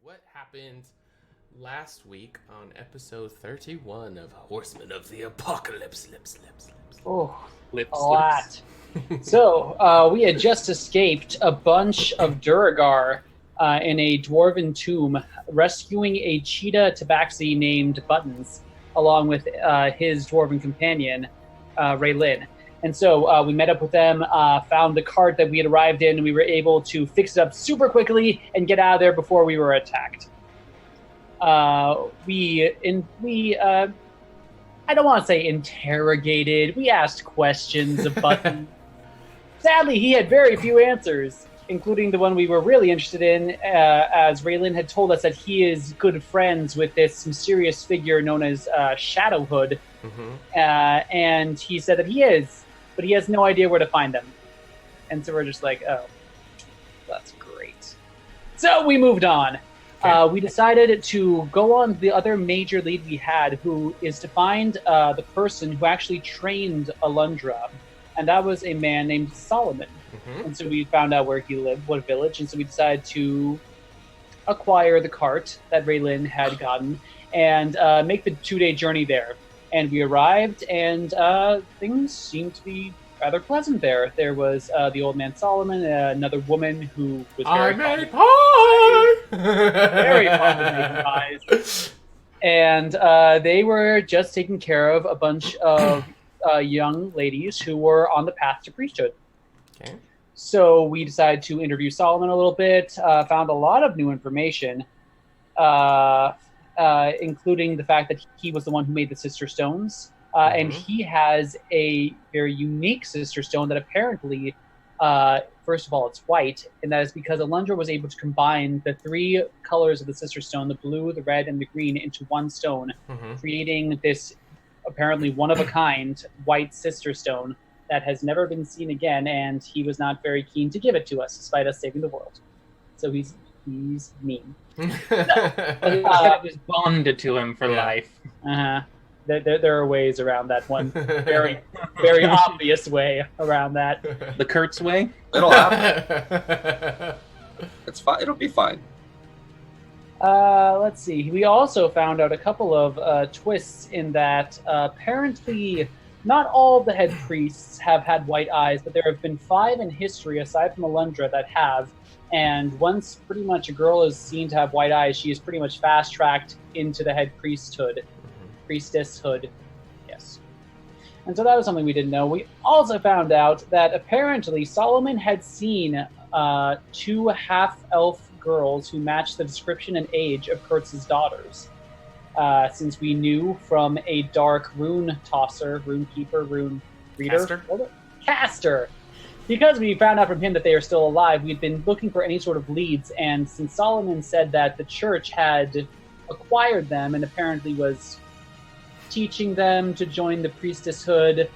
What happened last week on episode 31 of Horsemen of the Apocalypse? Oh, Lips, a lot. So, we had just escaped a bunch of Duragar in a dwarven tomb, rescuing a cheetah tabaxi named Buttons, along with his dwarven companion, Raylin. And so we met up with them, found the cart that we had arrived in, and we were able to fix it up super quickly and get out of there before we were attacked. I don't want to say interrogated. We asked questions of Button. Sadly, he had very few answers, including the one we were really interested in, as Raylin had told us that he is good friends with this mysterious figure known as Shadowhood. Mm-hmm. And he said that he is, but he has no idea where to find them. And so we're just like, oh, that's great. So we moved on. We decided to go on the other major lead we had, who is to find the person who actually trained Alundra. And that was a man named Solomon. Mm-hmm. And so we found out where he lived, what village, and so we decided to acquire the cart that Raylin had gotten and make the 2-day journey there. And we arrived, and things seemed to be rather pleasant there. There was the old man Solomon, another woman who was very very fond of making pies. And they were just taking care of a bunch of young ladies who were on the path to priesthood. Okay. So we decided to interview Solomon a little bit, found a lot of new information, including the fact that he was the one who made the Sister Stones. And he has a very unique Sister Stone that apparently, first of all, it's white, and that is because Alundra was able to combine the 3 colors of the Sister Stone, the blue, the red, and the green, into one stone, creating this apparently one-of-a-kind white Sister Stone that has never been seen again, and he was not very keen to give it to us, despite us saving the world. So he's mean. It was bonded to him for life. Uh-huh. There are ways around that one. Very, very obvious way around that. The Kurtz way? It'll happen. It's fine. It'll be fine. Let's see. We also found out a couple of twists in that apparently not all of the head priests have had white eyes, but there have been 5 in history, aside from Alundra, that have. And once pretty much a girl is seen to have white eyes, she is pretty much fast-tracked into the head priestesshood. Yes. And so that was something we didn't know. We also found out that apparently Solomon had seen 2 half-elf girls who matched the description and age of Kurtz's daughters. Since we knew from a dark rune tosser, rune keeper, rune reader, caster. Because we found out from him that they are still alive, we'd been looking for any sort of leads, and since Solomon said that the church had acquired them and apparently was teaching them to join the priestesshood,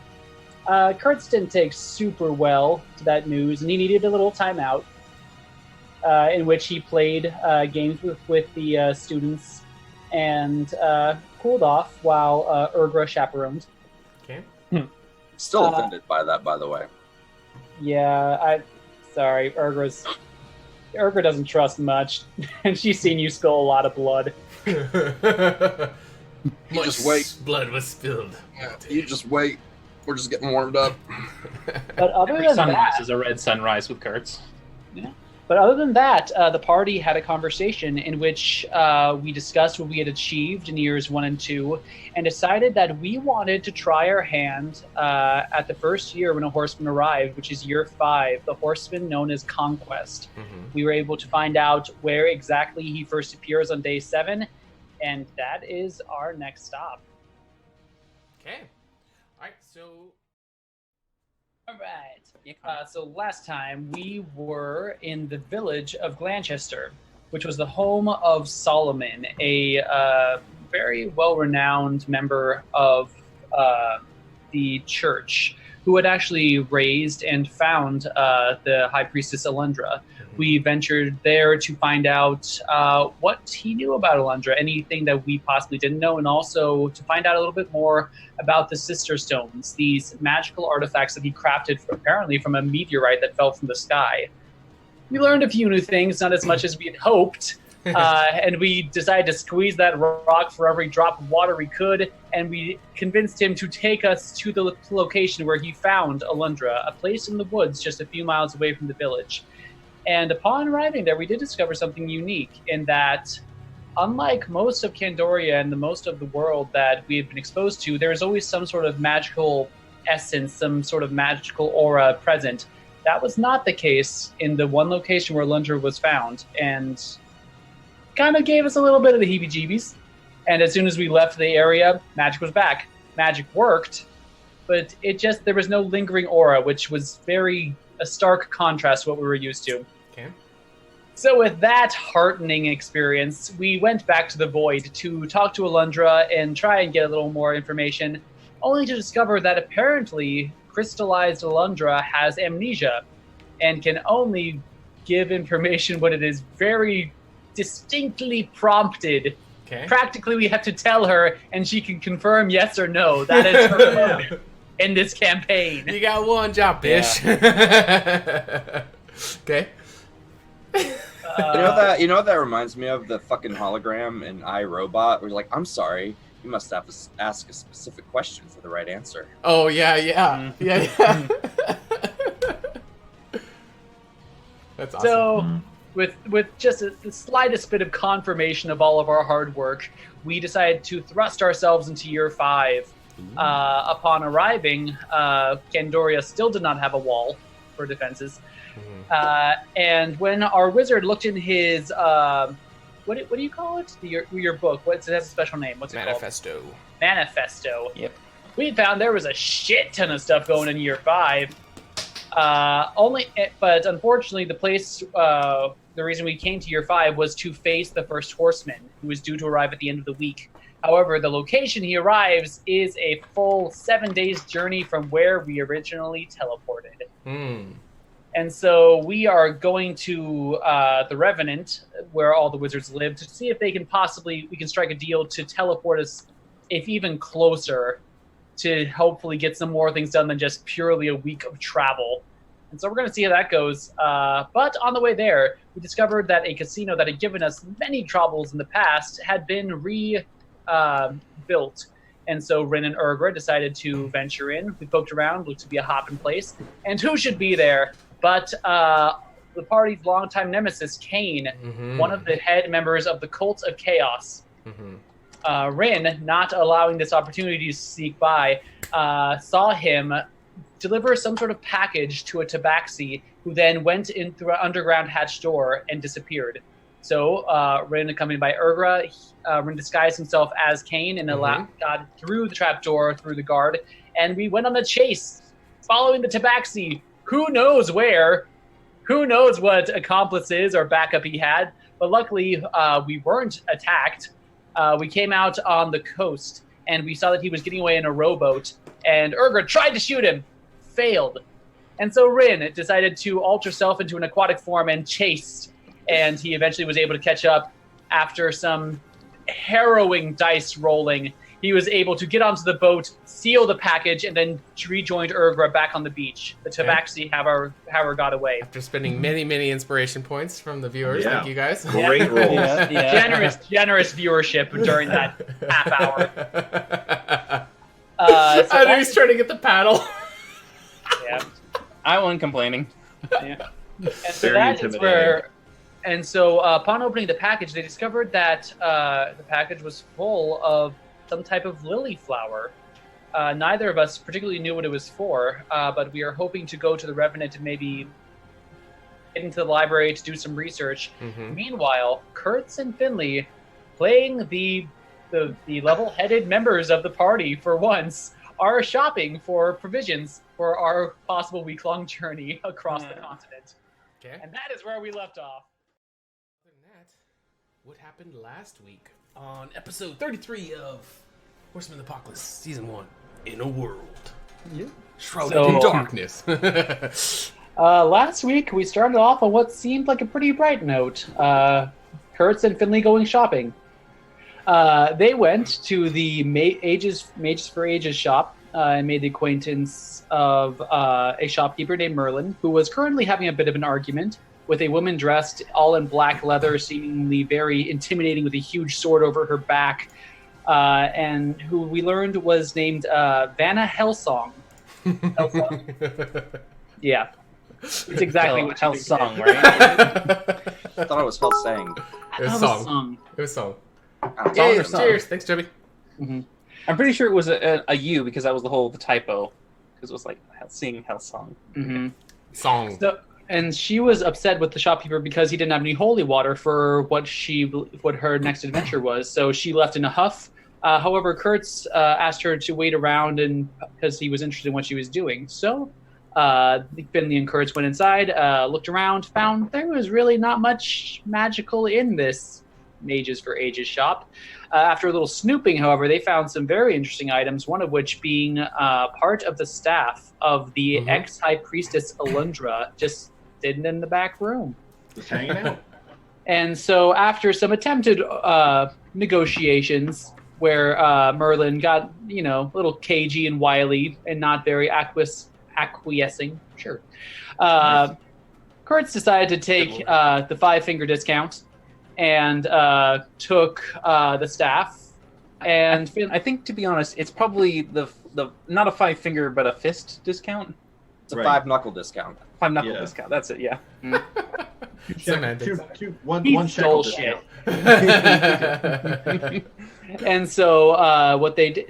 Kurtz didn't take super well to that news, and he needed a little time out, in which he played games with the students and cooled off while Urgra chaperoned. Okay. Still offended by that, by the way. Yeah, sorry, Urgra doesn't trust much, and she's seen you spill a lot of blood. You just wait. Blood was spilled. Yeah, you just wait. We're just getting warmed up. But other Every than sunrise that, is a red sunrise with Kurtz. yeah. But other than that, the party had a conversation in which we discussed what we had achieved in years 1 and 2, and decided that we wanted to try our hand at the first year when a horseman arrived, which is year 5, the horseman known as Conquest. We were able to find out where exactly he first appears on day 7, and that is our next stop. Okay. All right, so... All right. So last time we were in the village of Glanchester, which was the home of Solomon, a very well-renowned member of the church, who had actually raised and found the High Priestess Alundra. We ventured there to find out what he knew about Alundra, anything that we possibly didn't know, and also to find out a little bit more about the Sister Stones, these magical artifacts that he crafted apparently from a meteorite that fell from the sky. We learned a few new things, not as much as we had hoped, And we decided to squeeze that rock for every drop of water we could, and we convinced him to take us to the location where he found Alundra, a place in the woods just a few miles away from the village. And upon arriving there, we did discover something unique in that, unlike most of Candoria and the most of the world that we have been exposed to, there is always some sort of magical essence, some sort of magical aura present. That was not the case in the one location where Alundra was found, and kind of gave us a little bit of the heebie-jeebies. And as soon as we left the area, magic was back. Magic worked, but there was no lingering aura, which was a stark contrast to what we were used to. Okay. So with that heartening experience, we went back to the Void to talk to Alundra and try and get a little more information, only to discover that apparently crystallized Alundra has amnesia and can only give information when it is very distinctly prompted. Okay. Practically, we have to tell her, and she can confirm yes or no. That is her mode in this campaign. You got one job, bitch. Okay. You know what that reminds me of? The fucking hologram in iRobot, where you're like, I'm sorry, you must have to ask a specific question for the right answer. Oh, yeah. That's awesome. So, with just the slightest bit of confirmation of all of our hard work, we decided to thrust ourselves into year 5. Upon arriving, Candoria still did not have a wall for defenses. And when our wizard looked in his, what do you call it? Your book. It has a special name. What's it Manifesto. called? Manifesto. Yep. We found there was a shit ton of stuff going in year 5. But unfortunately, the place, the reason we came to year 5 was to face the first horseman, who was due to arrive at the end of the week. However, the location he arrives is a full 7 days journey from where we originally teleported. And so we are going to the Revenant, where all the wizards live, to see if we can strike a deal to teleport us, if even closer, to hopefully get some more things done than just purely a week of travel. And so we're going to see how that goes. But on the way there, we discovered that a casino that had given us many troubles in the past had been rebuilt. And so Rin and Urgra decided to venture in. We poked around, looked to be a hopping place. And who should be there but the party's longtime nemesis, Kane, one of the head members of the Cult of Chaos. Rin, not allowing this opportunity to sneak by, saw him deliver some sort of package to a tabaxi, who then went in through an underground hatch door and disappeared. So Rin, accompanied by Urgra, Rin disguised himself as Kane and got through the trapdoor, through the guard, and we went on a chase, following the tabaxi. Who knows where? Who knows what accomplices or backup he had? But luckily, we weren't attacked. We came out on the coast, and we saw that he was getting away in a rowboat, and Urgra tried to shoot him, failed. And so Rin decided to alter self into an aquatic form and chased, and he eventually was able to catch up after some harrowing dice rolling. He was able to get onto the boat, seal the package, and then rejoined Urgra back on the beach. The tabaxi, however, got away. After spending many inspiration points from the viewers, thank you guys. Great roll. Generous viewership during that half hour. I know he's trying to get the paddle. Yeah. I wasn't complaining. Yeah. And so that is where... And so upon opening the package, they discovered that the package was full of some type of lily flower. Neither of us particularly knew what it was for, but we are hoping to go to the Revenant and maybe get into the library to do some research. Meanwhile, Kurtz and Finley, playing the level-headed members of the party for once, are shopping for provisions for our possible week-long journey across the continent. Okay. And that is where we left off. Other than that, what happened last week on episode 33 of Horsemen of the Apocalypse, Season 1, In a World Shrouded in Darkness. Last week, we started off on what seemed like a pretty bright note. Kurtz and Finley going shopping. They went to the Mages for Ages shop and made the acquaintance of a shopkeeper named Merlin, who was currently having a bit of an argument with a woman dressed all in black leather, seemingly very intimidating with a huge sword over her back, and who we learned was named Vanna Hellsong. Yeah. It's exactly what Hell you song, think. right? I thought it was Hell Sang. It was song. It was song. Oh, Yay, or song. cheers. Thanks, Jimmy. Mhm. I'm pretty sure it was a U because that was the typo. Because it was like hell song. Mhm. Song. So, and she was upset with the shopkeeper because he didn't have any holy water for what her next adventure was. So she left in a huff. However, Kurtz asked her to wait around and because he was interested in what she was doing. So Finley and Kurtz went inside, looked around, found there was really not much magical in this Mages for Ages shop. After a little snooping, however, they found some very interesting items, one of which being part of the staff of the ex-High Priestess Alundra, just sitting in the back room. Just hanging out. And so after some attempted negotiations where Merlin got, a little cagey and wily and not very acquiescing, sure. Kurtz decided to take the 5-finger discount and took the staff. And I think, to be honest, it's probably the not a 5-finger but a fist discount. It's a 5-knuckle discount. 5-knuckle discount. That's it. Yeah. Semantics. One stole shekel shit. And so what they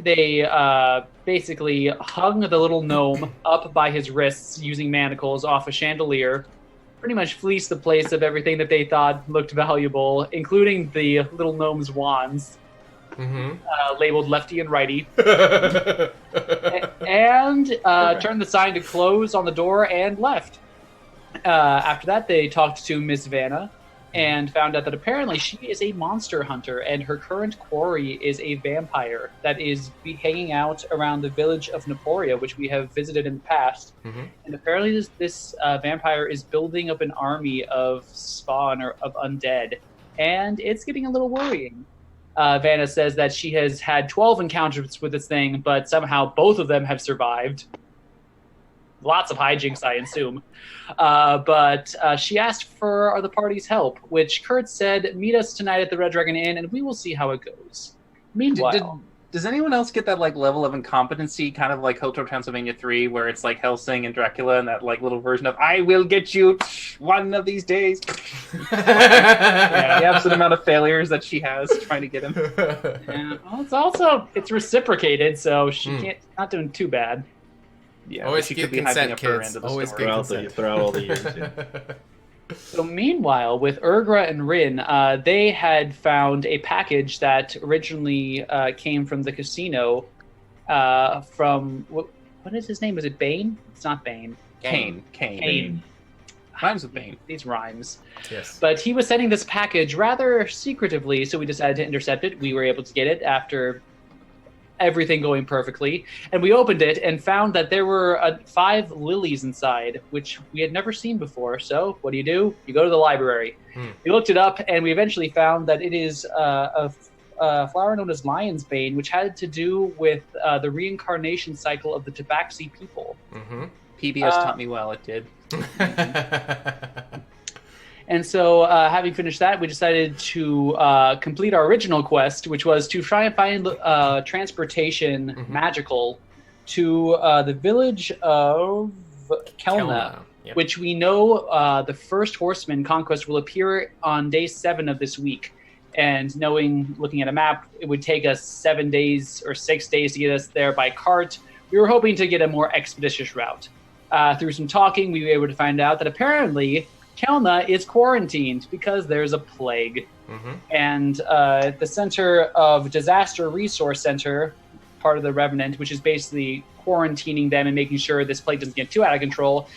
basically hung the little gnome up by his wrists using manacles off a chandelier, pretty much fleeced the place of everything that they thought looked valuable, including the little gnome's wands, labeled lefty and righty, and turned the sign to close on the door and left. After that, they talked to Miss Vanna and found out that apparently she is a monster hunter and her current quarry is a vampire that is hanging out around the village of Naporia, which we have visited in the past. And apparently this vampire is building up an army of spawn or of undead, and it's getting a little worrying. Vanna says that she has had 12 encounters with this thing, but somehow both of them have survived. Lots of hijinks, I assume. But she asked for the party's help, which Kurt said, meet us tonight at the Red Dragon Inn, and we will see how it goes. Meanwhile... Does anyone else get that level of incompetency, kind of like Hotel Transylvania 3, where it's like Helsing and Dracula and that little version of, I will get you one of these days? Yeah, the absolute amount of failures that she has trying to get him. Yeah. Well, it's reciprocated, so she can't not doing too bad. Yeah, always she get could be consent, hyping up her kids. end of the Always story. get consent. Throughout all the years. Yeah. So meanwhile, with Urgra and Rin, they had found a package that originally came from the casino from... What is his name? Was it Bane? It's not Bane. Kane. Rhymes with Bane. These rhymes. Yes. But he was sending this package rather secretively, so we decided to intercept it. We were able to get it after everything going perfectly. And we opened it and found that there were 5 lilies inside, which we had never seen before. So what do? You go to the library. We looked it up, and we eventually found that it is a flower known as lion's bane, which had to do with the reincarnation cycle of the Tabaxi people. PBS taught me well, it did. And so, having finished that, we decided to complete our original quest, which was to try and find transportation magical to the village of Kelna, which we know the first Horseman conquest will appear on day 7 of this week. And looking at a map, it would take us 7 days or 6 days to get us there by cart. We were hoping to get a more expeditious route. Through some talking, we were able to find out that apparently Kelna is quarantined because there's a plague. And the Center of Disaster Resource Center, part of the Revenant, which is basically quarantining them and making sure this plague doesn't get too out of control,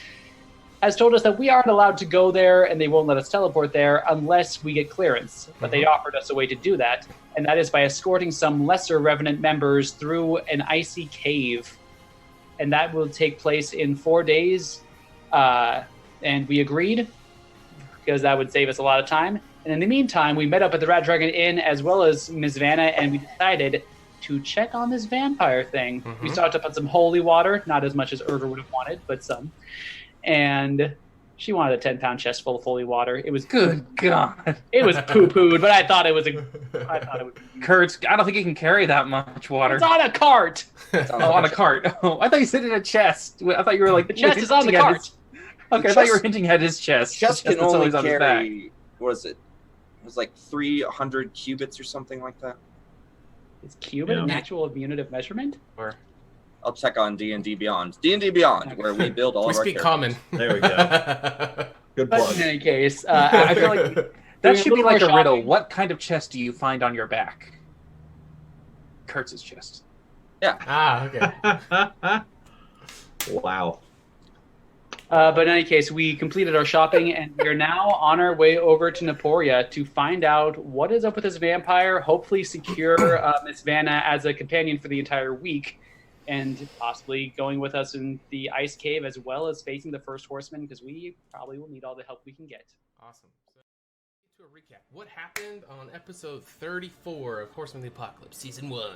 has told us that we aren't allowed to go there and they won't let us teleport there unless we get clearance. But they offered us a way to do that, and that is by escorting some lesser Revenant members through an icy cave. And that will take place in 4 days. And we agreed, because that would save us a lot of time. And in the meantime, we met up at the Rat Dragon Inn as well as Ms. Vanna, and we decided to check on this vampire thing. We stocked up on some holy water, not as much as Urga would have wanted, but some. And She wanted a 10-pound chest full of holy water. It was Good God. It was poo-pooed, but I thought it was Kurt, I don't think you can carry that much water. It's on a cart. Oh, on a cart. Oh, I thought you said in a chest. I thought you were like... The chest is on the cart. Okay, I thought you were hinting at his chest. Chest can that's only always on his back. carry, what is it? It was like 300 cubits or something like that. Is cubit Yeah. an actual unit of measurement? Or... I'll check on D&D Beyond. D&D Beyond, where we build all We of our speak characters. common. There we go. Good But plug. in any case, I feel like doing that a should be little like more a riddle. shopping. What kind of chest do you find on your back? Kurtz's chest. Ah, okay. Wow. But in any case, we completed our shopping, and we are now on our way over to Naporia to find out what is up with this vampire, hopefully secure Miss Vanna as a companion for the entire week, and possibly going with us in the ice cave as well as facing the first horseman, because we probably will need all the help we can get. Awesome. So, to a recap, what happened on episode 34 of Horsemen of the Apocalypse, season 1?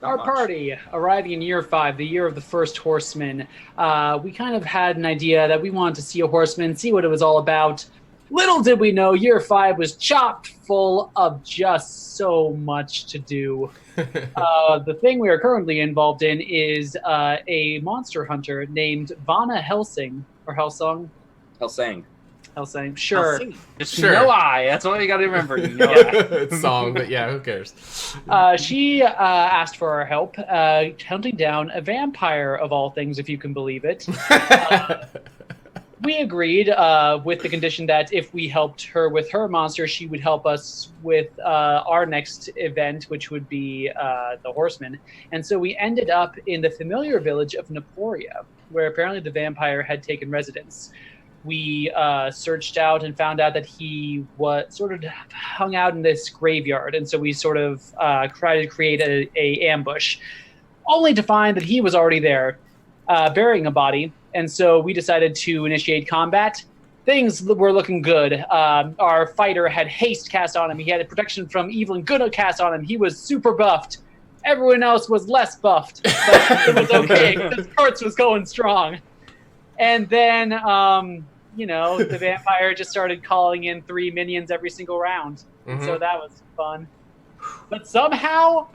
Our much. party, arriving in year 5, the year of the first horseman, we kind of had an idea that we wanted to see a horseman, see what it was all about. Little did we know, year 5 was chock full of just so much to do. The thing we are currently involved in is a monster hunter named Vanna Helsing, or Helsong. Helsang. Helsing, sure. Just Sure. no eye. That's all you got to remember. No eye. It's song, but yeah, who cares? She asked for our help, hunting down a vampire of all things, if you can believe it. We agreed with the condition that if we helped her with her monster, she would help us with our next event, which would be the Horseman. And so we ended up in the familiar village of Naporia, where apparently the vampire had taken residence. We searched out and found out that he was sort of hung out in this graveyard, and so we sort of tried to create a ambush, only to find that he was already there, burying a body. And so we decided to initiate combat. Things were looking good. Our fighter had haste cast on him. He had protection from evil and good cast on him. He was super buffed. Everyone else was less buffed, but it was okay because Kurtz was going strong. And then, the vampire just started calling in 3 minions every single round. Mhm. So that was fun. But somehow,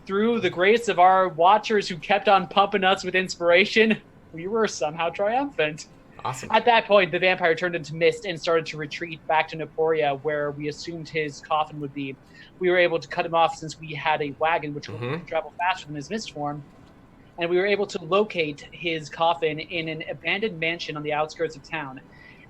through the grace of our watchers who kept on pumping us with inspiration, we were somehow triumphant. Awesome. At that point, the vampire turned into mist and started to retreat back to Naporia, where we assumed his coffin would be. We were able to cut him off since we had a wagon which could travel faster than his mist form. And we were able to locate his coffin in an abandoned mansion on the outskirts of town.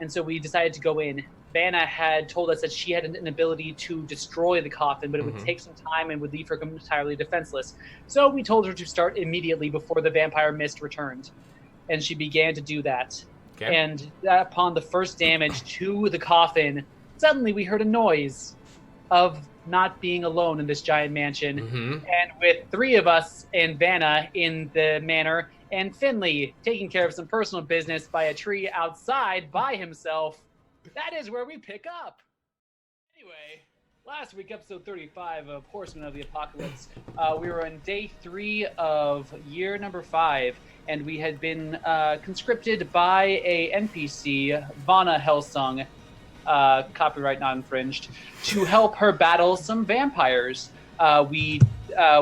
And so we decided to go in. Vanna had told us that she had an ability to destroy the coffin, but it would take some time and would leave her entirely defenseless. So we told her to start immediately before the vampire mist returned. And she began to do that. Okay. And upon the first damage to the coffin, suddenly we heard a noise of not being alone in this giant mansion. And with 3 of us and Vanna in the manor, and Finley taking care of some personal business by a tree outside by himself, that is where we pick up. Anyway, last week, episode 35 of Horsemen of the Apocalypse, we were on day 3 of year number 5, and we had been conscripted by a NPC, Vanna Helsung, copyright not infringed, to help her battle some vampires. We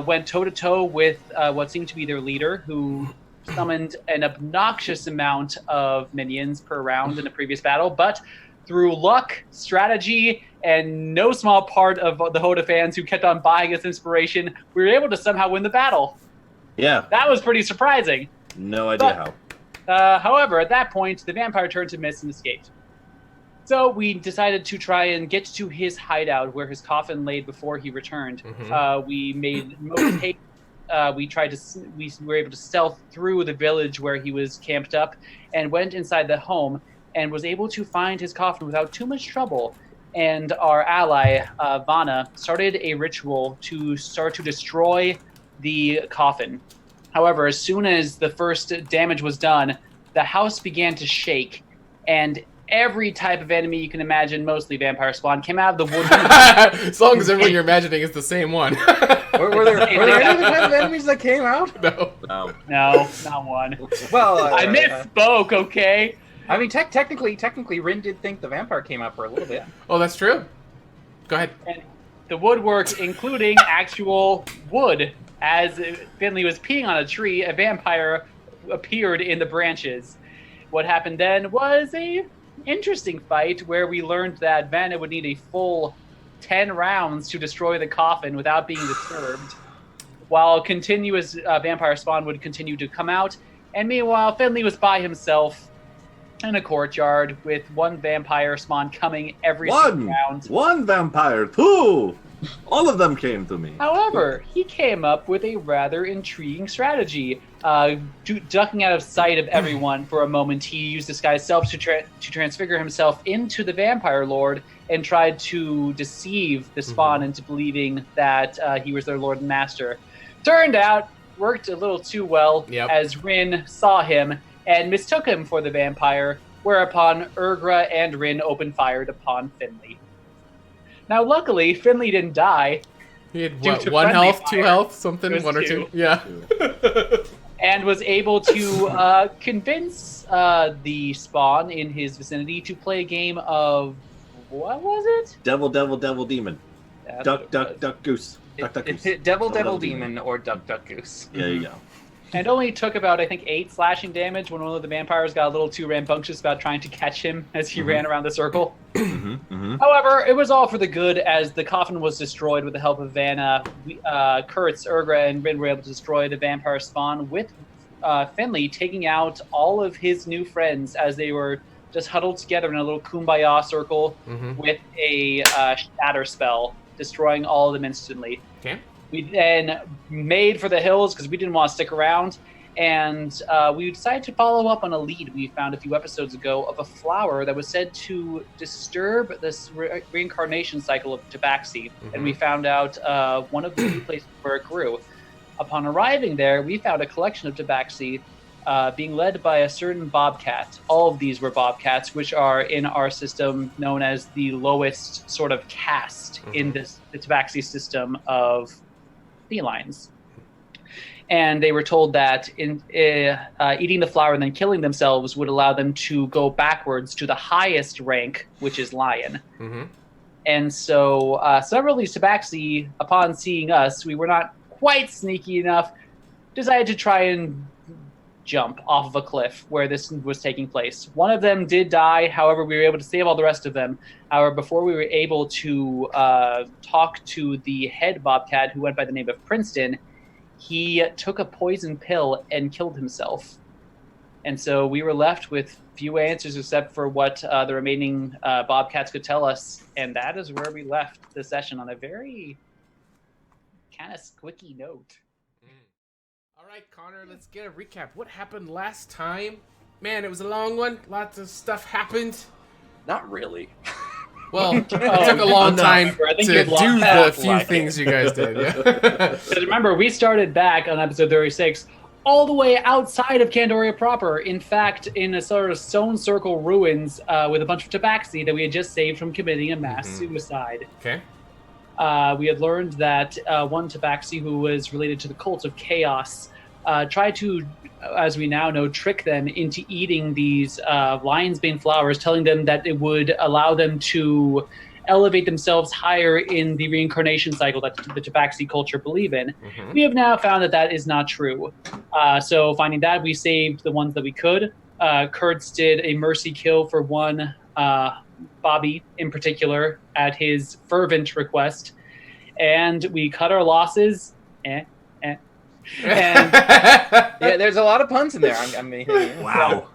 went toe-to-toe with what seemed to be their leader, who summoned an obnoxious amount of minions per round in a previous battle, but through luck, strategy, and no small part of the HotA fans who kept on buying us inspiration, we were able to somehow win the battle. Yeah. That was pretty surprising. No idea But- how. However, at that point, the vampire turned to mist and escaped. So we decided to try and get to his hideout where his coffin laid before he returned. We made most haste. We were able to stealth through the village where he was camped up and went inside the home and was able to find his coffin without too much trouble. And our ally, Vanna, started a ritual to start to destroy the coffin. However, as soon as the first damage was done, the house began to shake, and every type of enemy you can imagine, mostly vampire spawn, came out of the woodwork. As long as everyone you're imagining is the same one. Were there any type of enemies that came out? No. No. No, not one. Well, I misspoke, okay? I mean, technically, Rin did think the vampire came out for a little bit. Oh, that's true. Go ahead. And the woodwork, including actual wood. As Finley was peeing on a tree, a vampire appeared in the branches. What happened then was a interesting fight where we learned that Vanna would need a full 10 rounds to destroy the coffin without being disturbed, while continuous vampire spawn would continue to come out. And meanwhile, Finley was by himself in a courtyard with one vampire spawn coming every single round. One vampire, two! All of them came to me. However, he came up with a rather intriguing strategy. Ducking out of sight of everyone for a moment, he used disguised self to transfigure himself into the vampire lord and tried to deceive the spawn into believing that he was their lord and master. Turned out, worked a little too well, as Rin saw him and mistook him for the vampire, whereupon Urgra and Rin opened fire upon Finley. Now, luckily, Finley didn't die. He had what, 1 health, 2 health, something, 1 or 2? Yeah. And was able to convince the spawn in his vicinity to play a game of, what was it? Devil, demon. Duck, goose. Duck, goose. Devil, demon, or duck, goose. There you go. And only took about, I think, 8 slashing damage when one of the vampires got a little too rambunctious about trying to catch him as he ran around the circle. However, it was all for the good as the coffin was destroyed with the help of Vanna. Kurtz, Urgra, and Rin were able to destroy the vampire spawn with Finley taking out all of his new friends as they were just huddled together in a little kumbaya circle with a shatter spell, destroying all of them instantly. Okay. We then made for the hills because we didn't want to stick around, and we decided to follow up on a lead we found a few episodes ago of a flower that was said to disturb this reincarnation cycle of tabaxi, and we found out one of the new places where it grew. Upon arriving there, we found a collection of tabaxi being led by a certain bobcat. All of these were bobcats, which are in our system known as the lowest sort of caste in the tabaxi system of felines. And they were told that eating the flower and then killing themselves would allow them to go backwards to the highest rank, which is lion. And so several of these tabaxi, upon seeing us, we were not quite sneaky enough, decided to try and jump off of a cliff where this was taking place. One of them did die, however, we were able to save all the rest of them. However, before we were able to talk to the head bobcat, who went by the name of Princeton, he took a poison pill and killed himself. And so we were left with few answers except for what the remaining bobcats could tell us, and that is where we left the session on a very kind of squicky note. All right, Connor, let's get a recap. What happened last time? Man, it was a long one. Lots of stuff happened. Not really. Well, it took a long time to do the few things you guys did. Yeah. Because remember, we started back on episode 36 all the way outside of Candoria proper. In fact, in a sort of stone circle ruins with a bunch of tabaxi that we had just saved from committing a mass suicide. Okay. We had learned that one tabaxi who was related to the cult of chaos tried to, as we now know, trick them into eating these lion's bane flowers, telling them that it would allow them to elevate themselves higher in the reincarnation cycle that the tabaxi culture believe in. We have now found that that is not true. So finding that, we saved the ones that we could. Kurtz did a mercy kill for one Bobby in particular at his fervent request, and we cut our losses. And yeah, there's a lot of puns in there. I mean, wow.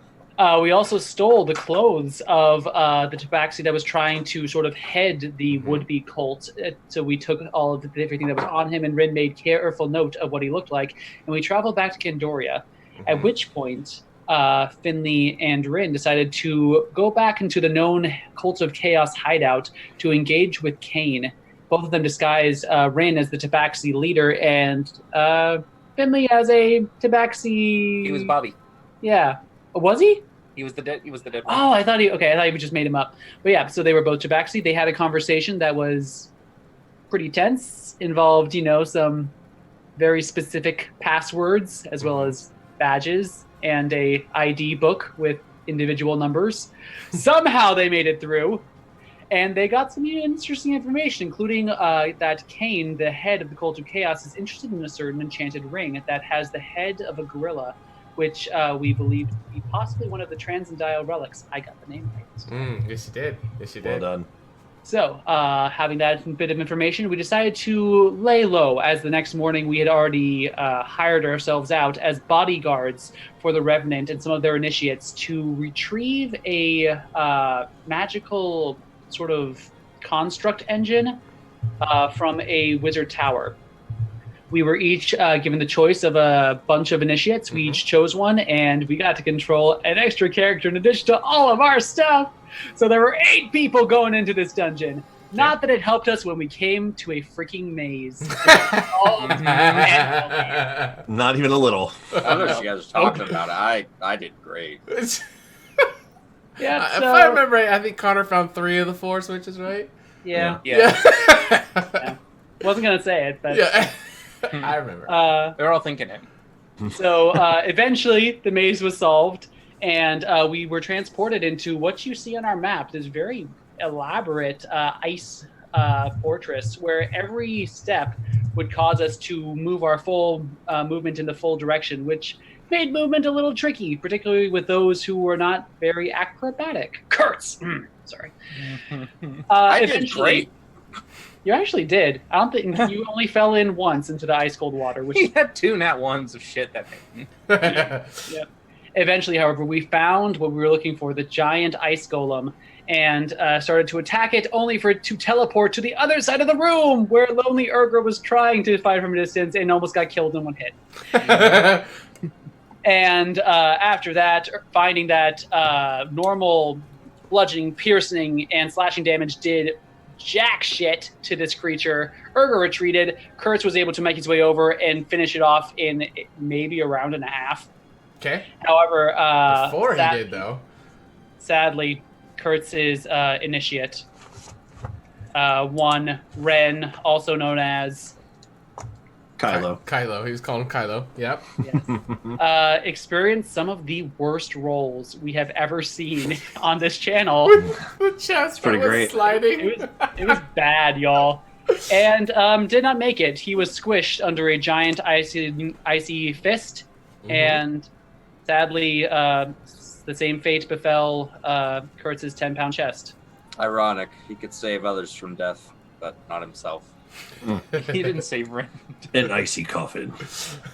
We also stole the clothes of the tabaxi that was trying to sort of head the would-be cult. So we took all of everything that was on him, and Rin made careful note of what he looked like, and we traveled back to Candoria. At which point, Finley and Rin decided to go back into the known Cult of Chaos hideout to engage with Kane. Both of them disguised Rin as the tabaxi leader and Finley as a tabaxi. he was Bobby. Yeah. Was he? He was the dead one. Oh, I thought he just made him up. But yeah, so they were both tabaxi. They had a conversation that was pretty tense. Involved, some very specific passwords as well as badges and a ID book with individual numbers. Somehow they made it through, and they got some interesting information, including that Kane, the head of the Cult of Chaos, is interested in a certain enchanted ring that has the head of a gorilla, which we believe to be possibly one of the Transcendial relics. I got the name right. Yes, you did. Well done. So, having that bit of information, we decided to lay low, as the next morning we had already hired ourselves out as bodyguards for the Revenant and some of their initiates to retrieve a magical sort of construct engine from a wizard tower. We were each given the choice of a bunch of initiates. We each chose one, and we got to control an extra character in addition to all of our stuff. So there were 8 people going into this dungeon. Not that it helped us when we came to a freaking maze. Not even a little. I don't know what you guys are talking about. I did great. Yeah, if I remember right, I think Connor found 3 of the 4 switches, right? Yeah. Yeah. Wasn't going to say it, but... Yeah. I remember. They're all thinking it. So eventually the maze was solved, and we were transported into what you see on our map, this very elaborate ice fortress where every step would cause us to move our full movement in the full direction, which made movement a little tricky, particularly with those who were not very acrobatic. Kurtz! Sorry. I did great. You actually did. I don't think you only fell in once into the ice cold water. Which He had 2 nat 1s of shit that made. Yeah. Eventually, however, we found what we were looking for, the giant ice golem, and started to attack it, only for it to teleport to the other side of the room, where lonely Urgra was trying to fight from a distance and almost got killed in one hit. And after that, finding that normal bludgeoning, piercing, and slashing damage did jack shit to this creature, Urgra retreated. Kurtz was able to make his way over and finish it off in maybe a round and a half. Okay. However, Before he did, though. Sadly, Kurtz's initiate, one Ren, also known as Kylo. Kylo. He was calling him Kylo. Yep. yes, experienced some of the worst rolls we have ever seen on this channel. The chest pretty was great. sliding. It was bad, y'all. And did not make it. He was squished under a giant icy fist, and sadly, the same fate befell Kurtz's 10-pound chest. Ironic. He could save others from death, but not himself. He didn't save Ren. An icy coffin.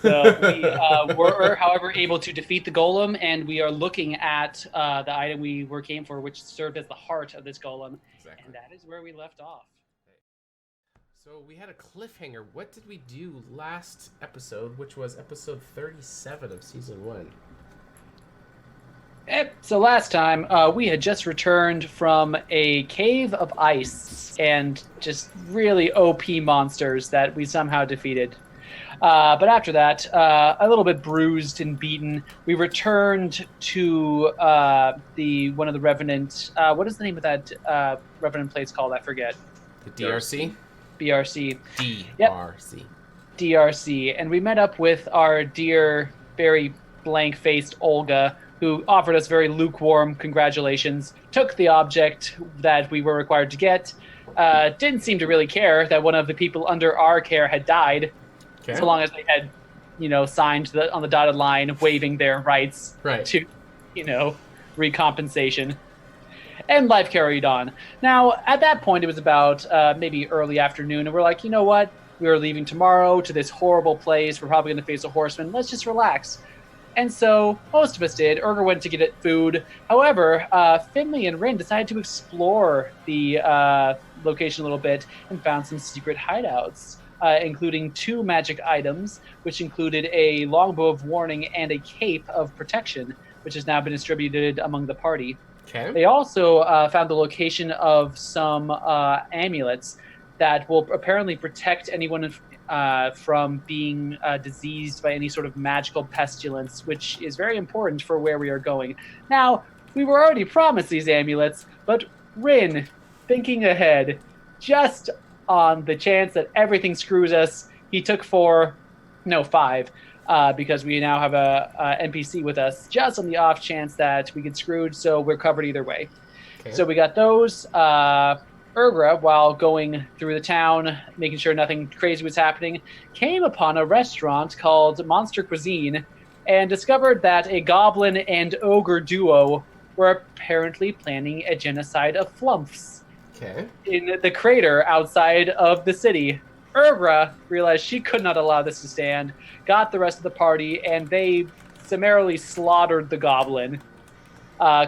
So we were, however, able to defeat the golem, and we are looking at the item we came for, which served as the heart of this golem. Exactly. And that is where we left off. So we had a cliffhanger. What did we do last episode, which was episode 37 of season 1? So last time, we had just returned from a cave of ice and just really OP monsters that we somehow defeated. But after that, a little bit bruised and beaten, we returned to one of the Revenant... what is the name of that Revenant place called? I forget. The DRC? BRC. DRC. Yep. DRC. And we met up with our dear, very blank-faced Olga, who offered us very lukewarm congratulations, took the object that we were required to get, didn't seem to really care that one of the people under our care had died, so long as they had, signed on the dotted line, waiving their rights to, recompensation. And life carried on. Now, at that point, it was about maybe early afternoon, and we're like, you know what? We are leaving tomorrow to this horrible place. We're probably going to face a horseman. Let's just relax. And so most of us did. Urgra went to get food. However, Finley and Rin decided to explore the location a little bit and found some secret hideouts, including 2 magic items, which included a longbow of warning and a cape of protection, which has now been distributed among the party. Okay. They also found the location of some amulets that will apparently protect anyone from being diseased by any sort of magical pestilence, which is very important for where we are going. Now, we were already promised these amulets, but Rin, thinking ahead, just on the chance that everything screws us, he took 5, because we now have a NPC with us, just on the off chance that we get screwed, so we're covered either way. Okay. So we got those. Urgra, while going through the town, making sure nothing crazy was happening, came upon a restaurant called Monster Cuisine and discovered that a goblin and ogre duo were apparently planning a genocide of flumphs Okay. in the crater outside of the city. Urgra realized she could not allow this to stand, got the rest of the party, and they summarily slaughtered the goblin,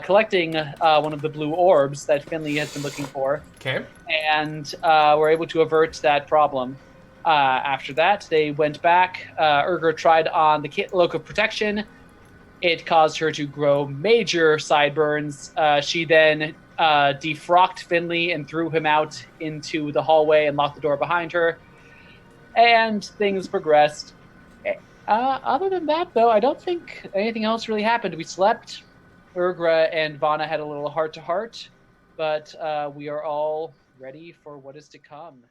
collecting one of the blue orbs that Finley has been looking for, Okay. and were able to avert that problem. After that, they went back. Urgra tried on the cloak of protection. It caused her to grow major sideburns. She then defrocked Finley and threw him out into the hallway and locked the door behind her. And things progressed. Other than that, though, I don't think anything else really happened. We slept. Urgra and Vana had a little heart-to-heart, but we are all ready for what is to come.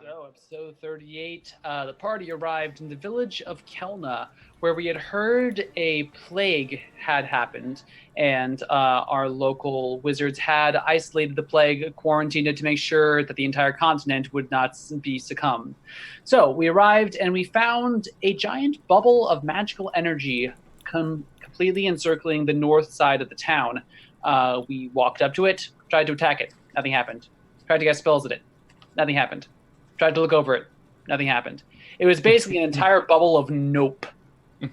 So, episode 38, the party arrived in the village of Kelna, where we had heard a plague had happened, and our local wizards had isolated the plague, quarantined it to make sure that the entire continent would not be succumbed. So, we arrived and we found a giant bubble of magical energy completely encircling the north side of the town. We walked up to it, tried to attack it. Nothing happened. Tried to cast spells at it. Nothing happened. Tried to look over it. Nothing happened. It was basically an entire bubble of nope.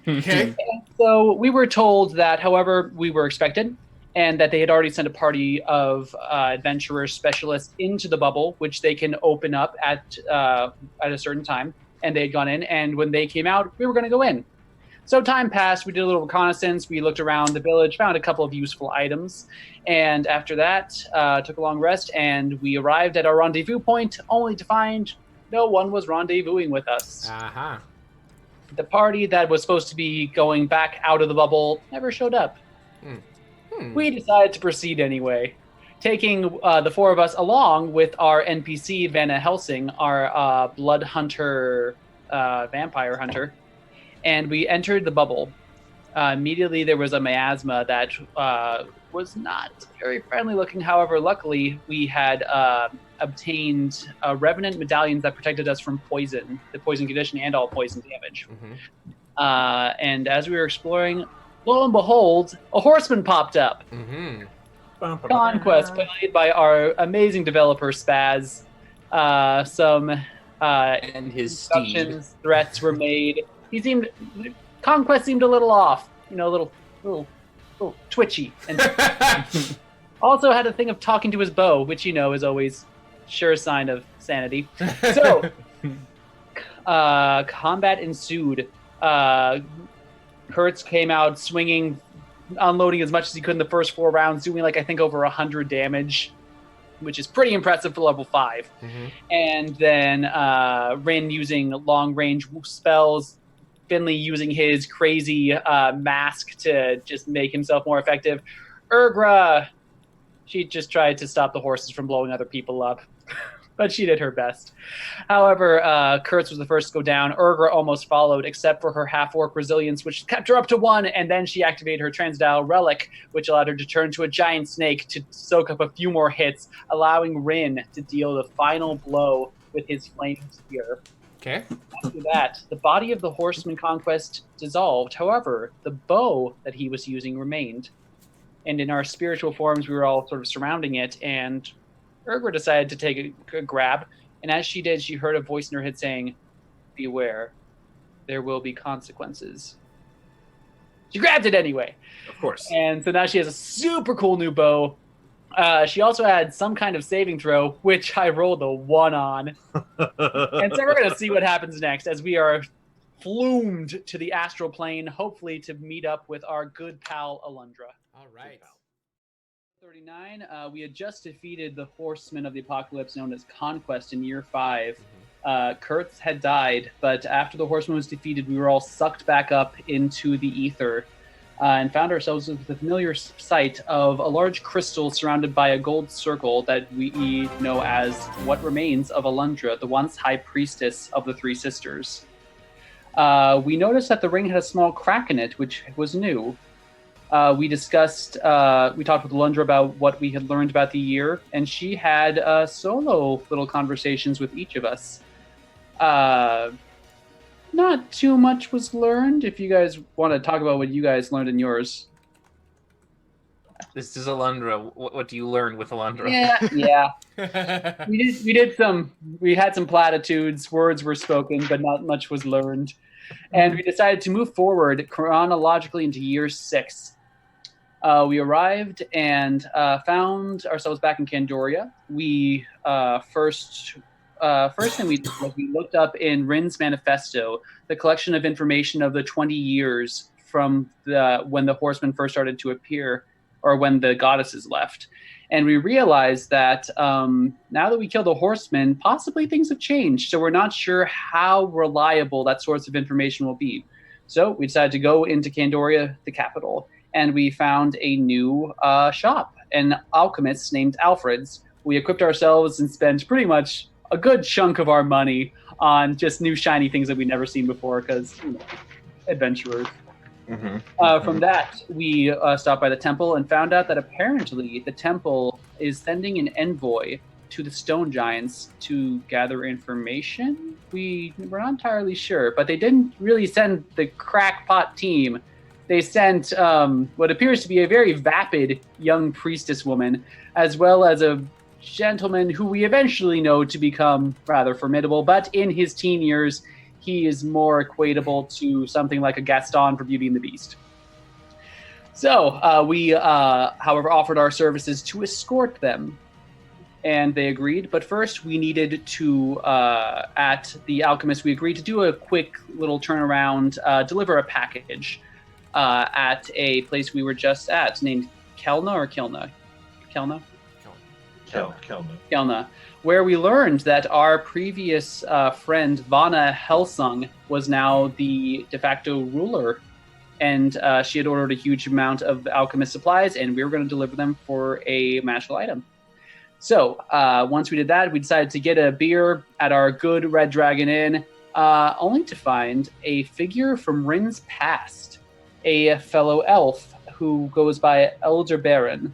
Okay. And so we were told that, however, we were expected, and that they had already sent a party of adventurers, specialists into the bubble, which they can open up at a certain time. And they had gone in, and when they came out, we were going to go in. So time passed. We did a little reconnaissance. We looked around the village, found a couple of useful items. And after that, took a long rest, and we arrived at our rendezvous point, only to find no one was rendezvousing with us. Uh-huh. The party that was supposed to be going back out of the bubble never showed up. We decided to proceed anyway, taking the 4 of us along with our NPC, Vanna Helsing, our blood hunter, vampire hunter. And we entered the bubble. Immediately, there was a miasma that was not very friendly looking. However, luckily, we had obtained revenant medallions that protected us from poison, the poison condition, and all poison damage. And as we were exploring, lo and behold, a horseman popped up. Conquest, played by our amazing developer, Spaz. And his steed. Threats were made. Conquest seemed a little off, a little twitchy, and also had a thing of talking to his bow, which is always sure sign of sanity. So, combat ensued. Kurtz came out swinging, unloading as much as he could in the first 4 rounds, doing I think over 100 damage, which is pretty impressive for level 5. And then Rin using long-range spells, Finley using his crazy mask to just make himself more effective. Urgra, she just tried to stop the horses from blowing other people up, but she did her best. However, Kurtz was the first to go down. Urgra almost followed, except for her half-orc resilience, which kept her up to 1, and then she activated her transdial relic, which allowed her to turn to a giant snake to soak up a few more hits, allowing Rin to deal the final blow with his flaming spear. Okay. After that, the body of the horseman Conquest dissolved. However, the bow that he was using remained. And in our spiritual forms, we were all sort of surrounding it, and Urgra decided to take a grab. And as she did, she heard a voice in her head saying, "Beware, there will be consequences." She grabbed it anyway. Of course. And so now she has a super cool new bow. She also had some kind of saving throw, which I rolled a 1 on. And so we're going to see what happens next as we are flumed to the astral plane, hopefully to meet up with our good pal Alundra. All right. 39, we had just defeated the horsemen of the apocalypse known as Conquest in year 5. Kurtz had died, but after the horseman was defeated, we were all sucked back up into the ether. and found ourselves with the familiar sight of a large crystal surrounded by a gold circle that we know as what remains of Alundra, the once high priestess of the Three Sisters. We noticed that the ring had a small crack in it, which was new. We talked with Alundra about what we had learned about the year, and she had solo little conversations with each of us. Not too much was learned. If you guys want to talk about what you guys learned in yours. This is Alundra. What do you learn with Alundra? Yeah. We had some platitudes, words were spoken, but not much was learned. And we decided to move forward chronologically into year 6. We arrived and found ourselves back in Candoria. We first thing we did was we looked up in Rin's manifesto the collection of information of the 20 years from when the horsemen first started to appear, or when the goddesses left. And we realized that now that we killed the horsemen, possibly things have changed. So we're not sure how reliable that source of information will be. So we decided to go into Candoria, the capital, and we found a new shop, an alchemist named Alfred's. We equipped ourselves and spent pretty much a good chunk of our money on just new shiny things that we'd never seen before, because adventurers. From that, we stopped by the temple and found out that apparently the temple is sending an envoy to the stone giants to gather information. We're not entirely sure, but they didn't really send the crackpot team. They sent what appears to be a very vapid young priestess woman, as well as a gentleman who we eventually know to become rather formidable, but in his teen years, he is more equatable to something like a Gaston for Beauty and the Beast. So we, however, offered our services to escort them, and they agreed. But first, we needed to, at the Alchemist, we agreed to do a quick little turnaround, deliver a package at a place we were just at, named Kelna or Kilna? Kelna? Kelna, where we learned that our previous friend Vana Helsung was now the de facto ruler, and she had ordered a huge amount of alchemist supplies, and we were going to deliver them for a magical item. So once we did that, we decided to get a beer at our good Red Dragon Inn, only to find a figure from Rin's past, a fellow elf who goes by Elder Baron.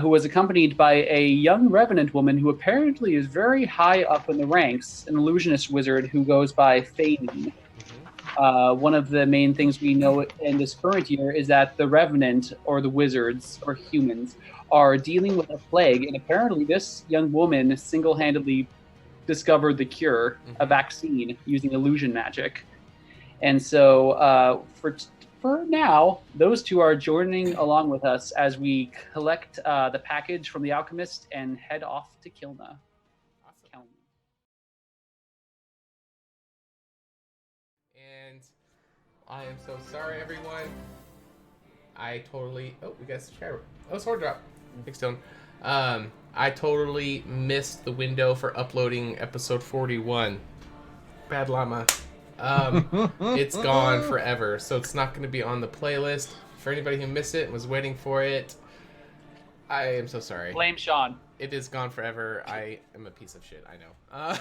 Who was accompanied by a young revenant woman who apparently is very high up in the ranks, an illusionist wizard who goes by Faden. One of the main things we know in this current year is that the revenant, or the wizards, or humans, are dealing with a plague, and apparently this young woman single-handedly discovered the cure, a vaccine, using illusion magic. And so for now, those two are joining along with us as we collect the package from the Alchemist and head off to Kilna. Awesome. And I am so sorry, everyone. we got a chair. Oh, sword drop. Big stone. I totally missed the window for uploading episode 41. Bad llama. It's gone forever, so it's not going to be on the playlist. For anybody who missed it and was waiting for it, I am so sorry. Blame Sean. It is gone forever. I am a piece of shit, I know.